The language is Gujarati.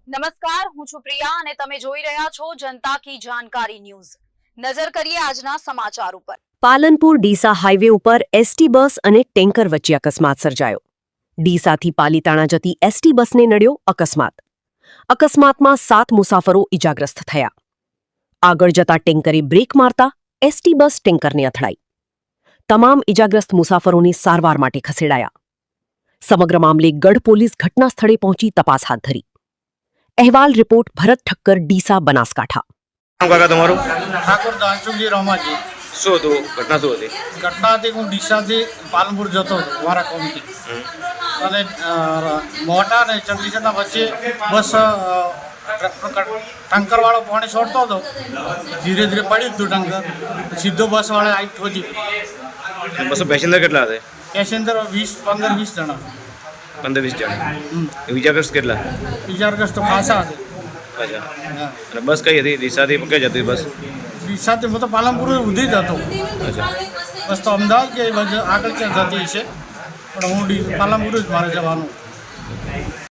નમસ્કાર, હું છું પ્રિયા અને તમે જોઈ રહ્યા છો જનતા કી જાણકારી ન્યૂઝ। નજર કરીએ આજના સમાચાર ઉપર। પાલનપુર ડીસા હાઈવે ઉપર એસટી બસ અને ટેન્કર વચ્ચે અકસ્માત સર્જાયો। ડીસાથી પાલીતાણા જતી એસટી બસને નડ્યો અકસ્માત। અકસ્માતમાં 7 મુસાફરો ઇજાગ્રસ્ત થયા। આગળ જતા ટેન્કરે બ્રેક મારતા એસટી બસ ટેન્કરને અથડાઈ। તમામ ઇજાગ્રસ્ત મુસાફરોને સારવાર માટે ખસેડાયા। સમગ્ર મામલે ગઢ પોલીસ ઘટના સ્થળે પહોંચી તપાસ હાથ ધરી। અહેવાલ રિપોર્ટ ભરત ઠક્કર, ડીસા, બનાસકાંઠા। કાકા તમારું? ઠાકોર દાનસુજી રમાજી। શું હતું? ઘટના શું હતી? ઘટના હતી હું ડીસાથી પાલનપુર જતો હતો મારા કોમથી, અને મોટા અને ચંદીસરના વચ્ચે બસ ટંકરવાળો પાણી છોડતો હતો, ધીરે ધીરે પડ્યું હતું ટંકર, સીધો બસવાળા આવી ઠોજી। બસો પેસેન્જર કેટલા હતા? પેસેન્જર 15-20 જણા। 15-20 જણા। ઇજાગ્રસ્ત કેટલા? ઇજાગ્રસ્ત તો ખાસા હતા। અચ્છા, હા, અને બસ કઈ હતી? ડીસાથી કઈ જતી બસ? ડીસાથી હું તો પાલનપુર સુધી જ હતો। અચ્છા, બસ તો અમદાવાદ કે આગળ ક્યાં જતી છે, પણ હું પાલનપુર જ મારે જવાનું।